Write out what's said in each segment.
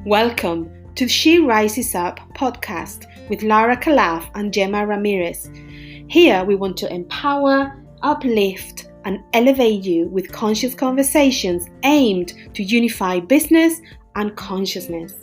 Welcome to She Rises Up podcast with Lara Calaf and Gemma Ramirez. Here we want to empower, uplift, and elevate you with conscious conversations aimed to unify business and consciousness.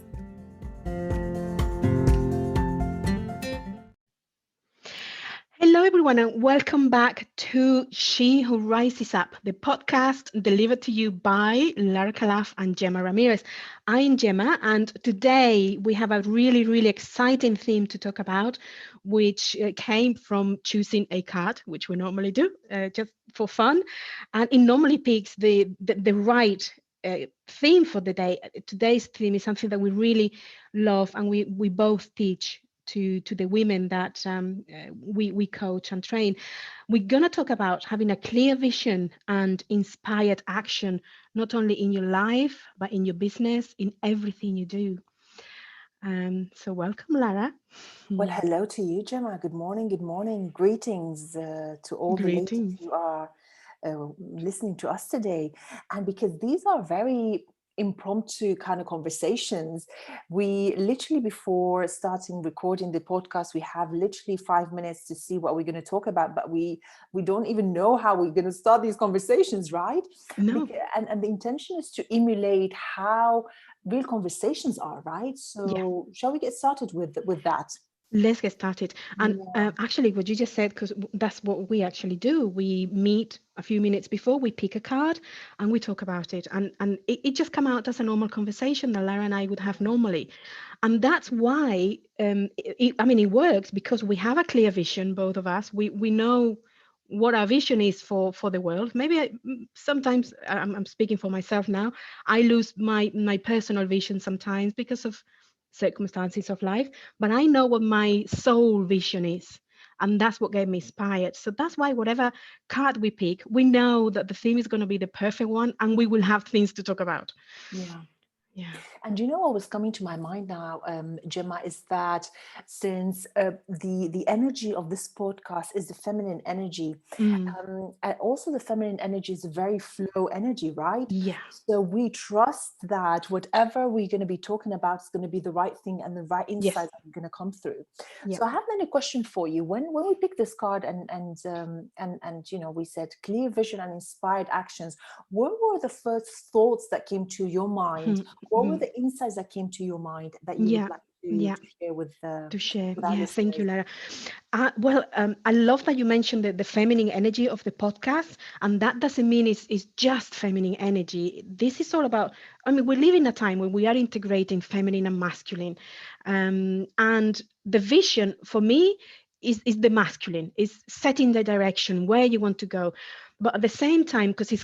Hello, everyone, and welcome back to She Who Rises Up, the podcast delivered to you by Lara Calaf and Gemma Ramirez. I'm Gemma, and today we have a really exciting theme to talk about, which came from choosing a card, which we normally do just for fun, and it normally picks the right theme for the day. Today's theme is something that we really love, and we both teach to the women that we coach and train. We're going to talk about having a clear vision and inspired action, not only in your life, but in your business, in everything you do. So welcome, Lara. Well, hello to you, Gemma. Good morning. Good morning. Greetings to all the ladies Greetings. who are listening to us today. And because these are very impromptu kind of conversations, we literally, before starting recording the podcast, we have literally 5 minutes to see what we're going to talk about, but we don't even know how we're going to start these conversations, right? No. And the intention is to emulate how real conversations are, right? So Yeah. shall we get started with that? Let's get started. And Yeah. actually, what you just said, because that's what we actually do. We meet a few minutes before, we pick a card, and we talk about it. And it just come out as a normal conversation that Lara and I would have normally. And that's why, it works because we have a clear vision, both of us. We know what our vision is for the world. Maybe sometimes I'm speaking for myself now. I lose my personal vision sometimes because of circumstances of life, but I know what my soul vision is. And that's what gave me inspired. So that's why whatever card we pick, we know that the theme is going to be the perfect one and we will have things to talk about. Yeah. Yeah. And you know what was coming to my mind now, Gemma, is that since the energy of this podcast is the feminine energy, Mm. and also the feminine energy is a very flow energy, right? Yeah. So we trust that whatever we're going to be talking about is going to be the right thing and the right Yes. insights that are going to come through. Yeah. So I have then a question for you. When we picked this card and we said clear vision and inspired actions, what were the first thoughts that came to your mind? What were the insights that came to your mind that you would Yeah. like Yeah. to share To share. with our Yeah, thank listeners? you, Lara. I love that you mentioned the feminine energy of the podcast, and that doesn't mean it's just feminine energy. This is all about, we live in a time when we are integrating feminine and masculine. And the vision for me is the masculine, is setting the direction where you want to go. But at the same time, because it's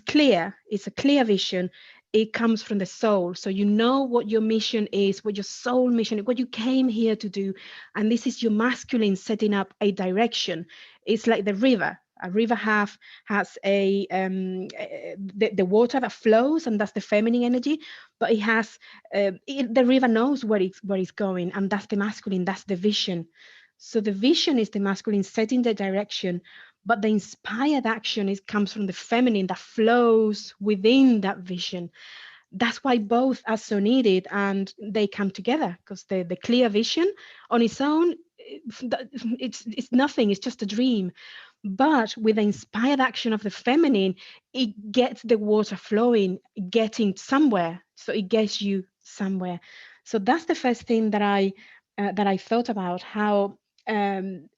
a clear vision, it comes from the soul. So you know what your mission is, what your soul mission is, what you came here to do. And this is your masculine setting up a direction. It's like the river. A river has the water that flows, and that's the feminine energy. But it has the river knows where it's going, and that's the masculine. That's the vision. So the vision is the masculine setting the direction, but the inspired action comes from the feminine that flows within that vision. That's why both are so needed and they come together, because the clear vision on its own, it's nothing, it's just a dream. But with the inspired action of the feminine, it gets the water flowing, getting somewhere. So it gets you somewhere. So that's the first thing that I thought about, how um,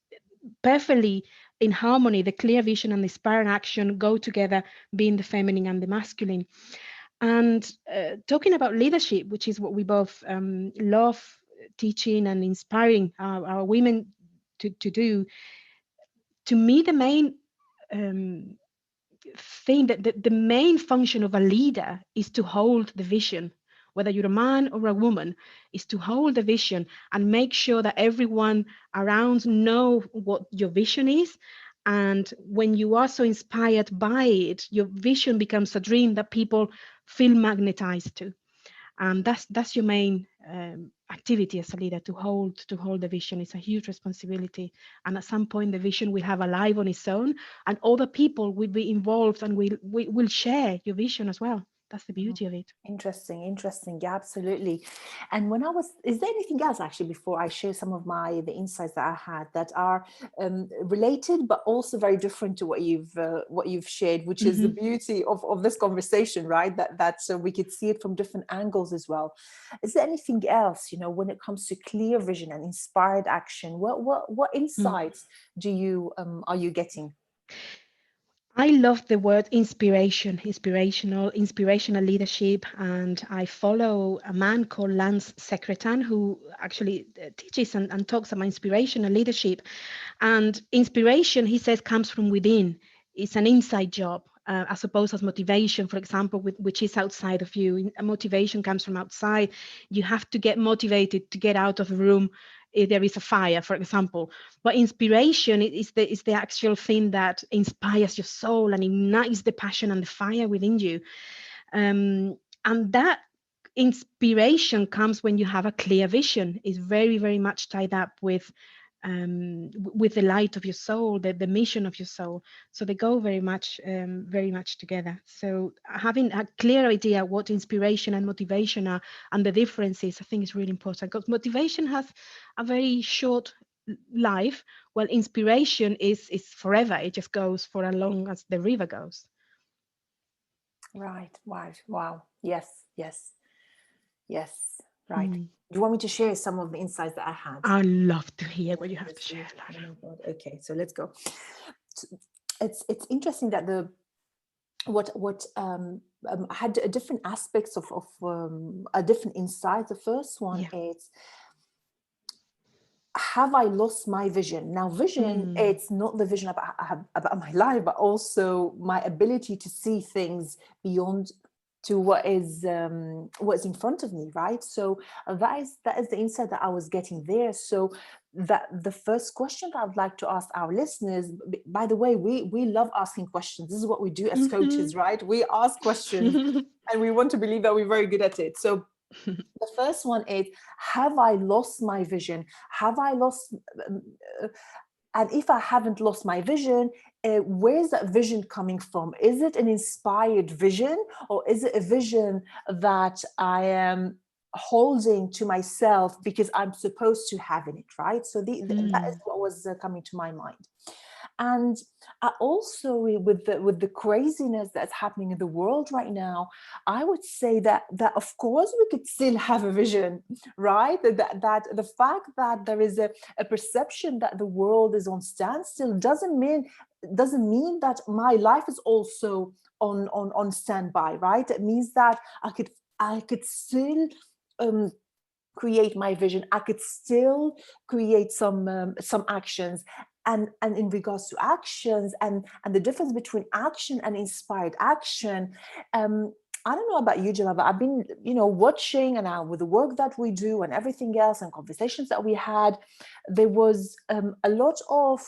perfectly in harmony the clear vision and the inspired action go together, being the feminine and the masculine. And talking about leadership, which is what we both love teaching and inspiring our women to do, to me, the main um, thing, that the main function of a leader is to hold the vision. Whether you're a man or a woman, is to hold the vision and make sure that everyone around know what your vision is. And when you are so inspired by it, your vision becomes a dream that people feel magnetized to. And that's your main activity as a leader, to hold the vision. It's a huge responsibility, and at some point the vision will have a life on its own, and other people will be involved and will share your vision as well. That's the beauty of it. Interesting, interesting. Yeah, absolutely. And when I was, is there anything else actually before I share some of the insights that I had that are related, but also very different to what you've shared, which is the Hmm. beauty of this conversation, right? That so we could see it from different angles as well. Is there anything else, when it comes to clear vision and inspired action? What insights do you are you getting? I love the word inspiration, inspirational leadership. And I follow a man called Lance Secretan who actually teaches and talks about inspirational leadership. And inspiration, he says, comes from within. It's an inside job, as opposed as motivation, for example, which is outside of you. Motivation comes from outside. You have to get motivated to get out of the room if there is a fire, for example. But inspiration is the actual thing that inspires your soul and ignites the passion and the fire within you. And that inspiration comes when you have a clear vision. It's very, very much tied up with the light of your soul, the mission of your soul. So they go very much together. So having a clear idea what inspiration and motivation are and the differences, I think is really important, because motivation has a very short life, while inspiration is forever. It just goes for as long as the river goes. Right, right. Wow. Yes, yes, yes. Right. Hmm. Do you want me to share some of the insights that I had? I love to hear what you have to share, Obviously. Oh Lara. my God. Okay, so let's go. It's interesting that the what had a different aspects of a different insight. The first one Yeah. is, have I lost my vision? Now, vision, Mm. it's not the vision about my life, but also my ability to see things beyond to what is in front of me, right? So that is the insight that I was getting there. So that the first question that I'd like to ask our listeners, by the way, we love asking questions. This is what we do as Mhm. coaches, right? We ask questions and we want to believe that we're very good at it. So the first one is, have I lost my vision? Have I lost um, uh, and if I haven't lost my vision, where's that vision coming from? Is it an inspired vision, or is it a vision that I am holding to myself because I'm supposed to have in it, right? So that is Mm. what was coming to my mind. And also with the craziness that's happening in the world right now, I would say that of course we could still have a vision, right? That the fact that there is a perception that the world is on standstill doesn't mean that my life is also on standby, right? It means that I could still um, create my vision. I could still create some actions. And in regards to actions and the difference between action and inspired action, um, I don't know about you, Gemma, but I've been, watching, and with the work that we do and everything else and conversations that we had, there was a lot of,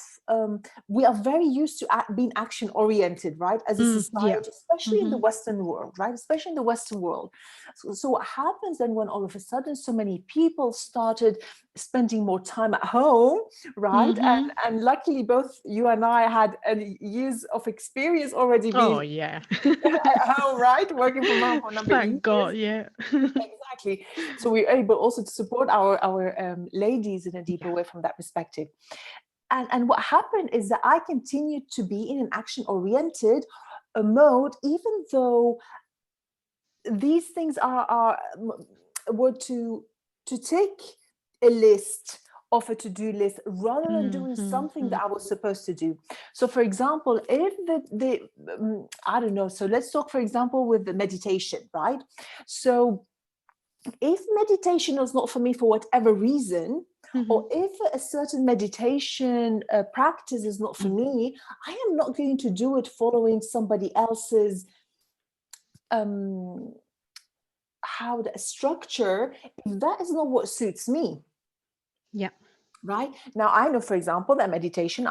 we are very used to being action oriented, right? As a Yeah. society, especially in the Hmm. Western world, right? Especially in the Western world. So what happens then when all of a sudden so many people started spending more time at home, right? Hmm. And luckily both you and I had years of experience already Oh being yeah. at home, right? Working from home for a number of Thank years. God. Yeah. Exactly. So we're able also to support our ladies in a deeper Yeah. way from that perspective. And what happened is that I continued to be in an action oriented mode, even though these things were to take a list of a to-do list rather than doing something that I was supposed to do. So for example, if I don't know, so let's talk for example with the meditation, right? So if meditation is not for me for whatever reason, Hmm. or if a certain meditation practice is not for me, I am not going to do it following somebody else's um how the structure, if that is not what suits me. Yeah. Right now, I know, for example, that meditation,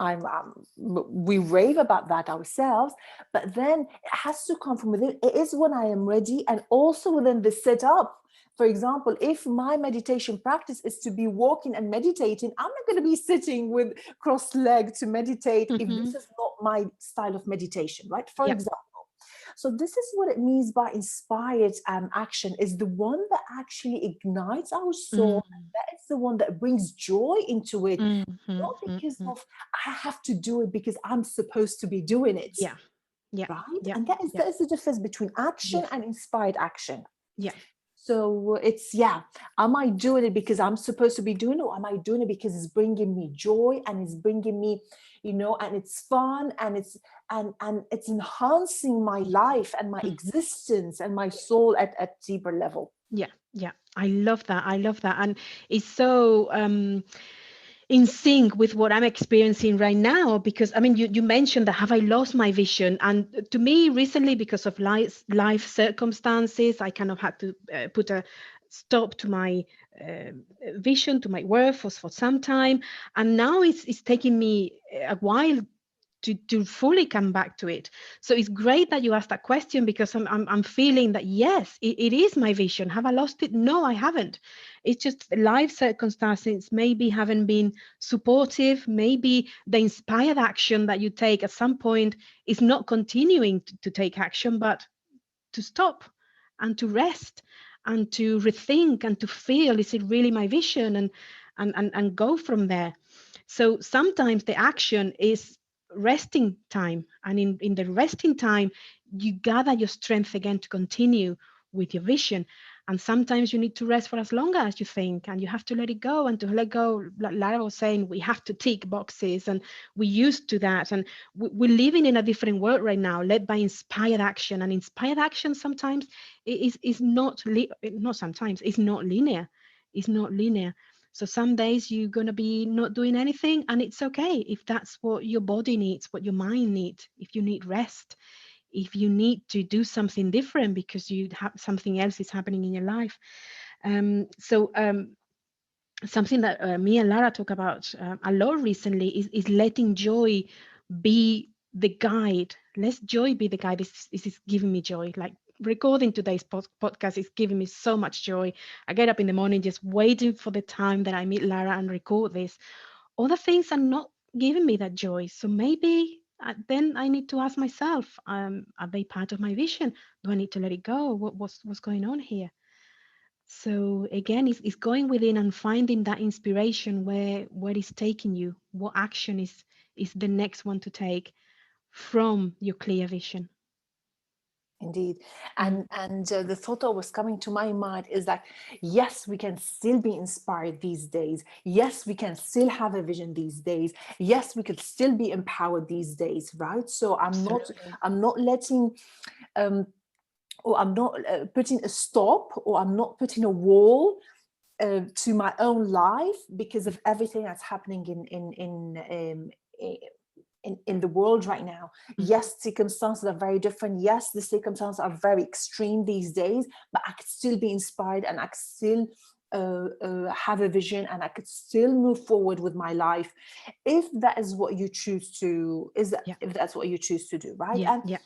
we rave about that ourselves, but then it has to come from within. It is when I am ready, and also within the setup. For example, if my meditation practice is to be walking and meditating, I'm not going to be sitting with crossed legs to meditate if Hmm. this is not my style of meditation, right? For Yeah. example. So this is what it means by inspired action, is the one that actually ignites our soul. Mm, That is the one that brings joy into it, mm, mm, not mm, because mm. of I have to do it because I'm supposed to be doing it, Yeah, yeah, right? yeah, And that is yeah. that is the difference between action Yes, and inspired action. yeah. So it's, yeah, am I doing it because I'm supposed to be doing it, or am I doing it because it's bringing me joy and it's bringing me, and it's fun and it's enhancing my life and my Mm. existence and my soul at deeper level. Yeah, yeah. I love that. I love that. And it's so in sync with what I'm experiencing right now because I mean you mentioned that have I lost my vision, and to me recently because of life circumstances I kind of had to put a stop to my uh, vision, to my work for some time, and now it's taking me a while to fully come back to it. So it's great that you asked that question because I'm feeling that yes, it is my vision. Have I lost it? No, I haven't. It's just life circumstances maybe haven't been supportive. Maybe the inspired action that you take at some point is not continuing to take action, but to stop and to rest and to rethink and to feel, is it really my vision, and go from there. So sometimes the action is resting time, and in the resting time you gather your strength again to continue with your vision. And sometimes you need to rest for as long as you think, and you have to let it go. And to let go, like Lara was saying, we have to tick boxes, and we're used to that. And we're living in a different world right now, led by inspired action. And inspired action sometimes is not not sometimes it's not linear. It's not linear. So some days you're going to be not doing anything, and it's okay if that's what your body needs, what your mind needs. If you need rest, if you need to do something different because you have something else is happening in your life. So something that me and Lara talk about a lot recently is letting joy be the guide. Let joy be the guide. This is giving me joy. Like recording today's podcast is giving me so much joy. I get up in the morning just waiting for the time that I meet Lara and record this. Other things are not giving me that joy. So maybe then I need to ask myself, are they part of my vision? Do I need to let it go? What's going on here? So again, it's going within and finding that inspiration where it's taking you. What action is the next one to take from your clear vision? Indeed. Mm, And the thought that was coming to my mind is that yes, we can still be inspired these days. Yes, we can still have a vision these days. Yes, we could still be empowered these days, right? So absolutely. I'm not letting um or I'm not putting a stop, or I'm not putting a wall to my own life because of everything that's happening in the world right now. Mm, Yes, circumstances are very different. Yes, the circumstances are very extreme these days, but I could still be inspired, and I could still have a vision, and I could still move forward with my life if that is what you choose to, is that yeah, if that's what you choose to do, right? yeah, And yeah.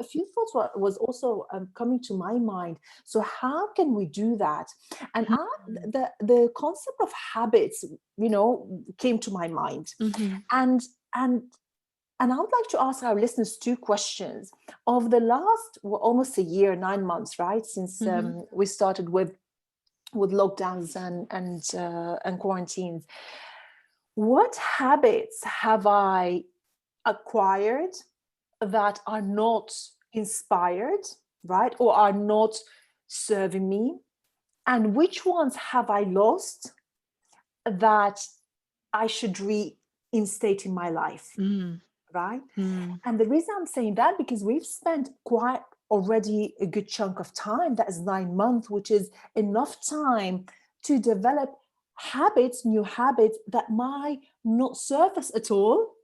a few thoughts was also coming to my mind. So how can we do that? And Mm, the concept of habits, came to my mind. mhm, And and and I would like to ask our listeners two questions. Of the last, well, almost a year, 9 months, right, since mhm, we started with lockdowns and quarantines, what habits have I acquired that are not inspired, right, or are not serving me? And which ones have I lost that I should reinstate in my life, mm, right? mm, And the reason I'm saying that, because we've spent quite already a good chunk of time, that is 9 months, which is enough time to develop habits, new habits that might not serve us at all.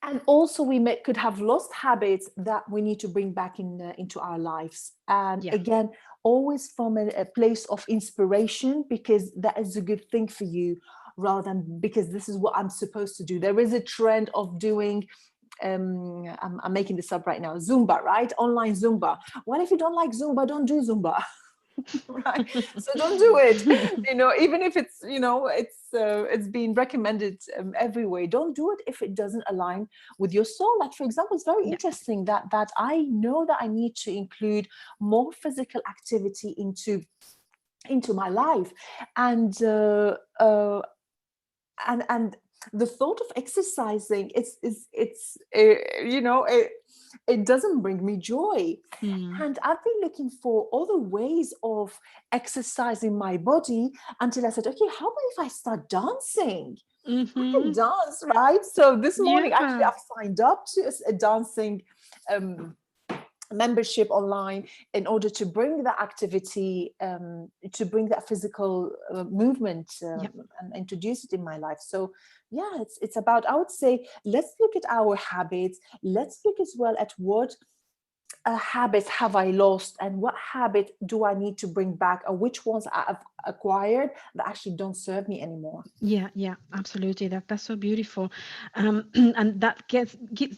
And also could have lost habits that we need to bring back into our lives. And yeah. again, always from a place of inspiration, because that is a good thing for you, rather than because this is what I'm supposed to do. There is a trend of doing I'm making this up right now, Zumba, right? Online Zumba. What if you don't like Zumba? Don't do Zumba. right? So don't do it. Even if it's it's been recommended every way, don't do it if it doesn't align with your soul. Like, for example, it's very Yeah. interesting that I know that I need to include more physical activity into my life. And uh, uh, and and the thought of exercising, it doesn't bring me joy. Mm. And I've been looking for other ways of exercising my body until I said, okay, how about if I start dancing? I can Mm-hmm. dance, right? So this morning, actually, Yeah. I've signed up to a dancing um, membership online in order to bring that activity, to bring that physical movement, Yeah. and introduce it in my life. So yeah, it's about, I would say, let's look at our habits. Let's look as well at what habits have I lost, and what habit do I need to bring back, or which ones I've acquired that actually don't serve me anymore. Yeah, yeah, absolutely. That's so beautiful, and that gives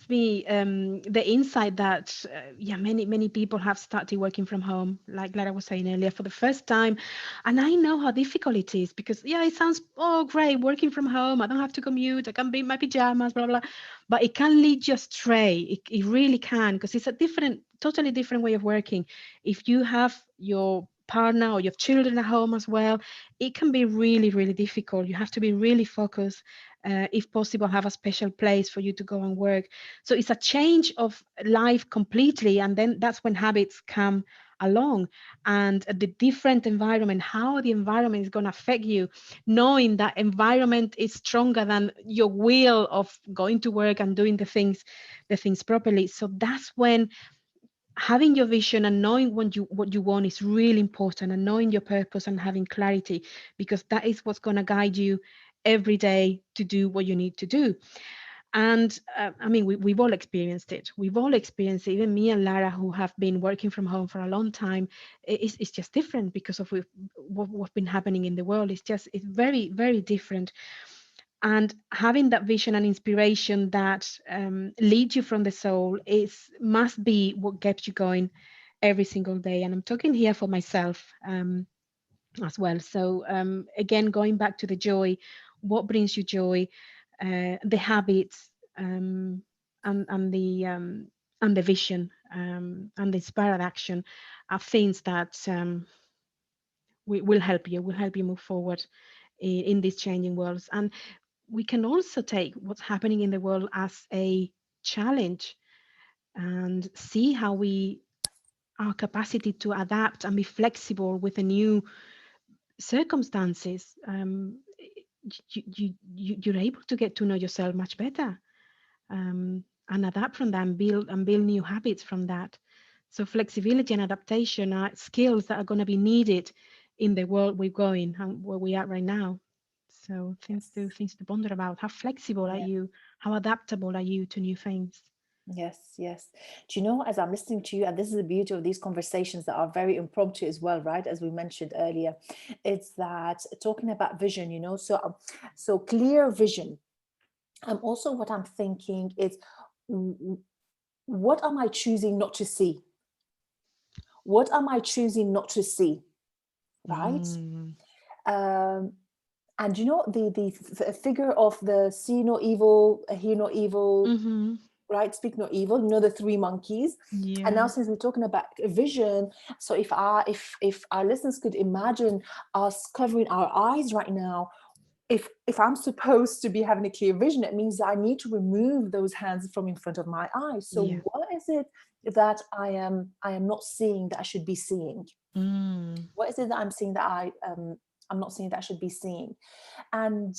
me the insight that yeah, many people have started working from home, like Lara was saying earlier, for the first time, and I know how difficult it is because yeah, it sounds oh great working from home. I don't have to commute. I can be in my pajamas, blah blah, but it can lead you astray. It really can because it's a totally different way of working. If you have your partner or your children at home as well, it can be really, really difficult. You have to be really focused. If possible, have a special place for you to go and work. So it's a change of life completely. And then that's when habits come along, and the different environment, how the environment is going to affect you, knowing that environment is stronger than your will of going to work and doing the things properly. So that's when having your vision and knowing what you want is really important, and knowing your purpose and having clarity, because that is what's going to guide you every day to do what you need to do. And I mean, we've all experienced it. We've all experienced it. Even me and Lara, who have been working from home for a long time, it's just different because of what's been happening in the world. It's very, very different. And having that vision and inspiration that leads you from the soul is must be what keeps you going every single day. And I'm talking here for myself as well. So again, going back to the joy, what brings you joy, the habits, and the vision, and the inspired action are things that will help you move forward in these changing worlds. And we can also take what's happening in the world as a challenge and see how our capacity to adapt and be flexible with the new circumstances. You're able to get to know yourself much better, and adapt from that, and build new habits from that. So flexibility and adaptation are skills that are going to be needed in the world we're going and where we are right now. So Yes. things to ponder about. How flexible are Yeah. you? How adaptable are you to new things? Yes, yes. Do you know, as I'm listening to you, and this is the beauty of these conversations that are very impromptu as well, right? As we mentioned earlier, it's that talking about vision, so clear vision. Also, what I'm thinking is, what am I choosing not to see? What am I choosing not to see? Right? Mm. Um, and the figure of the see no evil, hear no evil, Mm-hmm. right? Speak no evil. The three monkeys. And now, Yeah. since we're talking about vision, so if our listeners could imagine us covering our eyes right now, if I'm supposed to be having a clear vision, it means that I need to remove those hands from in front of my eyes. So Yeah. what is it that I am not seeing that I should be seeing? Mm. What is it that I'm seeing that I'm not seeing that I should be seeing? And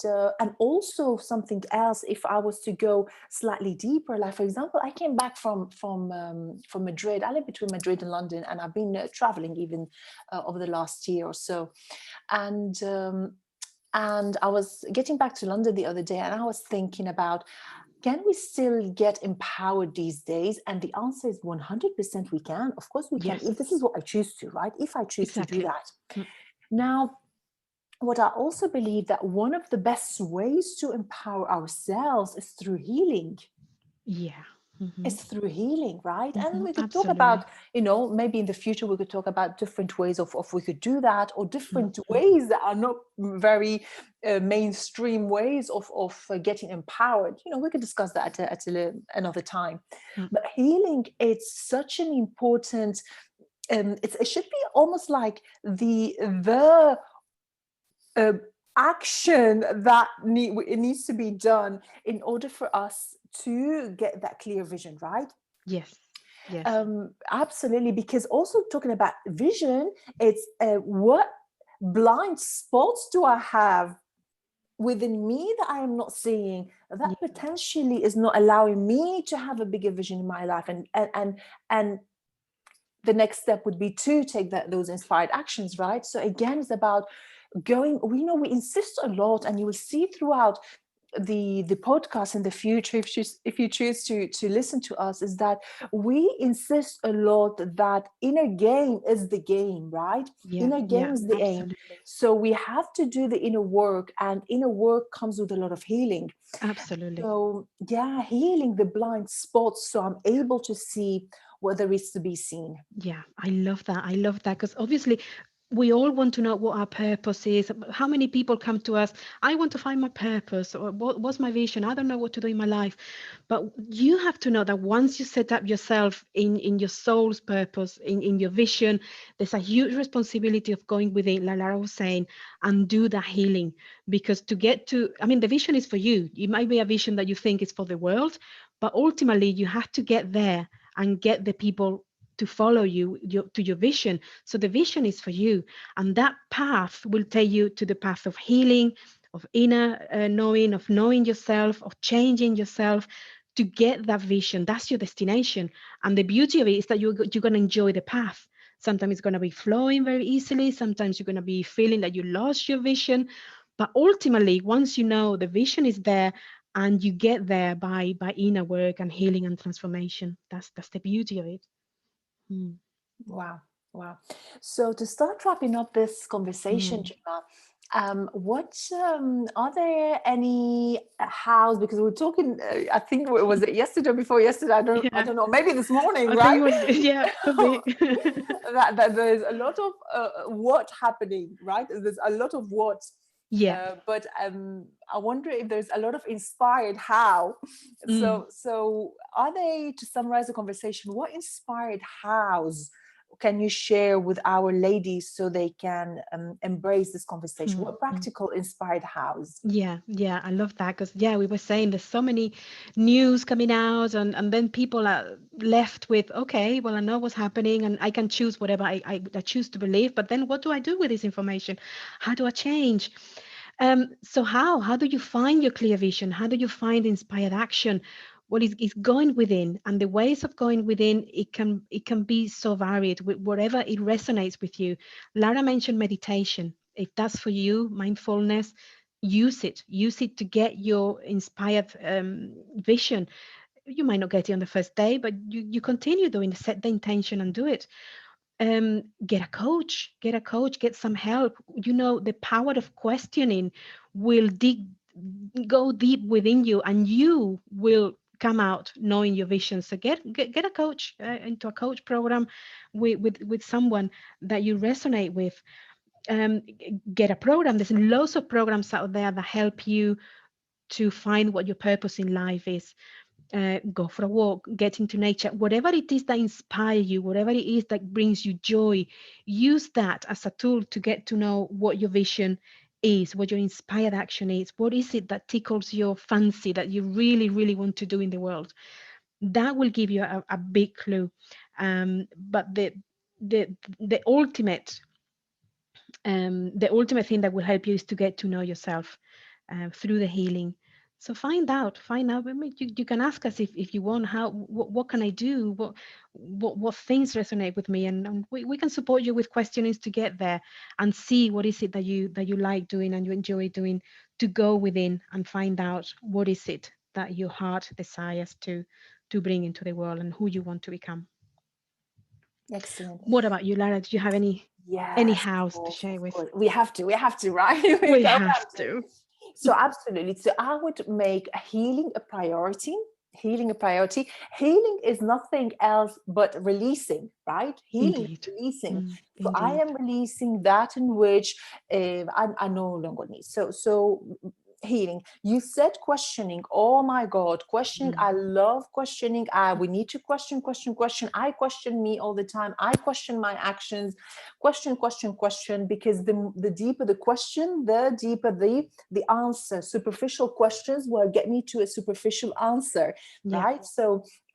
also something else, if I was to go slightly deeper, like, for example, I came back from Madrid. I live between Madrid and London, and I've been traveling even over the last year or so. And um, and I was getting back to London the other day, and I was thinking about, can we still get empowered these days? And the answer is 100% we can. Of course we can, if Yes. this is what I choose to, right? If I choose to do Exactly. that. Mm. Now, what I also believe, that one of the best ways to empower ourselves is through healing. Yeah. Hmm. is through healing, right? And Hmm. we could talk about, Absolutely. maybe in the future we could talk about different ways of we could do that, or different Hmm. ways that are not very mainstream ways of getting empowered. We could discuss that another time. But healing, it's such an important, it should be almost like the uh, action that it needs to be done in order for us to get that clear vision, right? Yes. Yes. Absolutely, because also talking about vision, it's what blind spots do I have within me that I am not seeing, that Yeah. potentially is not allowing me to have a bigger vision in my life, and the next step would be to take those inspired actions, right? So again, it's about going, we insist a lot, and you will see throughout the podcast in the future, if you choose to listen to us, is that we insist a lot that inner game is the game, right? Yeah. Inner Yeah. game is the aim. Absolutely. So we have to do the inner work, and inner work comes with a lot of healing. Absolutely. So yeah, healing the blind spots so I'm able to see what there is to be seen. Yeah, I love that. I love that because obviously we all want to know what our purpose is. How many people come to us? I want to find my purpose, or what's my vision? I don't know what to do in my life. But you have to know that once you set up yourself in your soul's purpose, in your vision, there's a huge responsibility of going within, like Lara was saying, and do the healing. Because to get to, I mean, the vision is for you. It might be a vision that you think is for the world, but ultimately you have to get there and get the people to follow you to your vision. So the vision is for you, and that path will take you to the path of healing, of inner knowing, of knowing yourself, of changing yourself to get that vision. That's your destination, and the beauty of it is that you're going to enjoy the path. Sometimes it's going to be flowing very easily, sometimes you're going to be feeling that you lost your vision, but ultimately once you know the vision is there, and you get there by inner work and healing and transformation. That's the beauty of it. Mm. Wow, wow. So to start wrapping up this conversation, Mm. Gemma, what are there any hows? Because we are talking, I think was it yesterday or before yesterday? I Yeah, don't know. Maybe this morning, I think right? it was, yeah, could be. that there's a lot of what happening, right? There's a lot of what. Yeah. But I wonder if there's a lot of inspired how. Mm. So are they, to summarize the conversation, what inspired hows can you share with our ladies so they can embrace this conversation? Mm. What Mm. practical inspired hows? Yeah, yeah, I love that because yeah, we were saying there's so many news coming out, and then people are left with, okay, well, I know what's happening and I can choose whatever I choose to believe, but then what do I do with this information? How do I change? So how do you find your clear vision? How do you find inspired action? What is going within, and the ways of going within, it can be so varied with whatever it resonates with you. Lara mentioned meditation. If that's for you, mindfulness, use it to get your inspired vision. You might not get it on the first day, but you continue doing it, set the intention and do it. Get a coach, get some help. The power of questioning will go deep within you, and you will come out knowing your vision. So get a coach, into a coach program with someone that you resonate with. Get a program. There's lots of programs out there that help you to find what your purpose in life is. Go for a walk, get into nature, whatever it is that inspires you, whatever it is that brings you joy. Use that as a tool to get to know what your vision is, what your inspired action is. What is it that tickles your fancy that you really, really want to do in the world? That will give you a big clue. But the the ultimate the ultimate thing that will help you is to get to know yourself through the healing. So find out. I mean, you can ask us if you want, what can I do, what things resonate with me, and we can support you with questionings to get there and see what is it that you like doing and you enjoy doing, to go within and find out what is it that your heart desires to bring into the world and who you want to become. Excellent. What about you, Lara? Do you have any Yes, house to share of with? course. We have to, right? We We have have to. to. So absolutely. So I would make healing a priority. Healing a priority. Healing is nothing else but releasing, right? Healing Indeed. is releasing. So I Indeed. am releasing that in which I no longer need. So healing. You said questioning. Oh my God, questioning. Mm. I love questioning. We need to question, question, question. I question me all the time. I question my actions. Question, question, question. Because the deeper the question, the deeper the answer. Superficial questions will get me to a superficial answer, Yeah. right?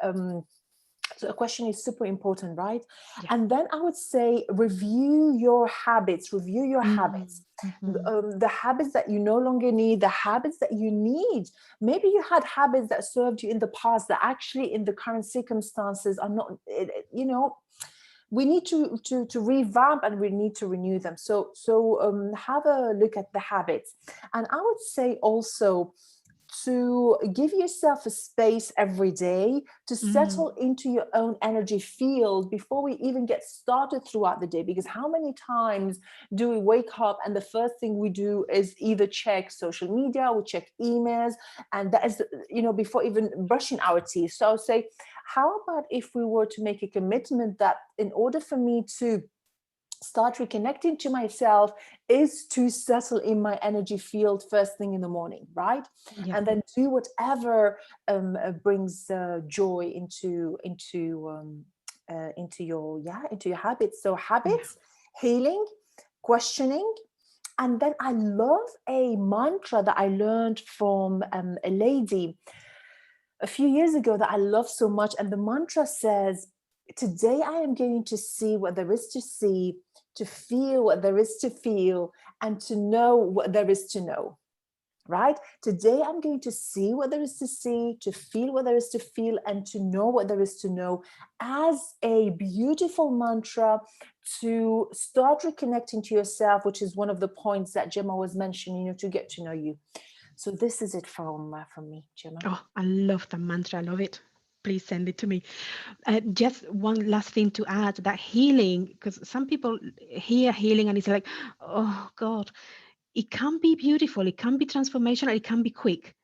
Um, so a question is super important, right? Yeah. And then I would say review your habits. Review your habits. Mm-hmm. The habits that you no longer need, the habits that you need. Maybe you had habits that served you in the past that actually in the current circumstances are not, we need to revamp and we need to renew them. So have a look at the habits. And I would say also to give yourself a space every day to Mm. settle into your own energy field before we even get started throughout the day. Because how many times do we wake up and the first thing we do is either check social media, we check emails, and that is, before even brushing our teeth. So I would say, how about if we were to make a commitment that in order for me to start reconnecting to myself is to settle in my energy field first thing in the morning, right? Yeah. And then do whatever brings joy into your habits. So Yeah. habits, healing, questioning. And then I love a mantra that I learned from a lady a few years ago that I love so much. And the mantra says, today I am going to see what there is to see, to feel what there is to feel, and to know what there is to know. Right? Today I'm going to see what there is to see, to feel what there is to feel, and to know what there is to know, as a beautiful mantra to start reconnecting to yourself, which is one of the points that Gemma was mentioning, to get to know you. So this is it from me, Gemma. Oh, I love that mantra. I love it. Please send it to me. Just one last thing to add, that healing, because some people hear healing and it's like, oh God, it can be beautiful, it can be transformational, it can be quick,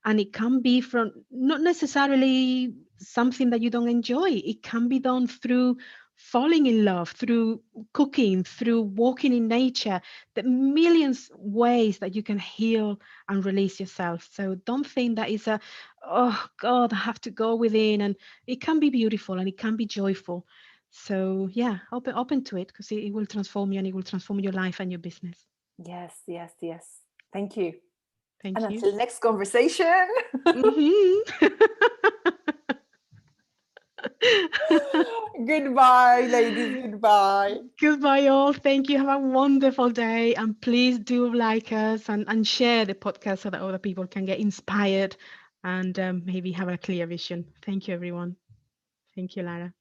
and it can be from not necessarily something that you don't enjoy. It can be done through falling in love, through cooking, through walking in nature. The millions ways that you can heal and release yourself. So don't think that is a, oh God, I have to go within. And it can be beautiful and it can be joyful. So yeah, open to it, because it will transform you and it will transform your life and your business. Yes, yes, yes. Thank you. And Thank you. until next conversation. Mhm. Goodbye, ladies. Goodbye. Goodbye, all. Thank you. Have a wonderful day. And please do like us and share the podcast so that other people can get inspired and maybe have a clear vision. Thank you, everyone. Thank you, Lara.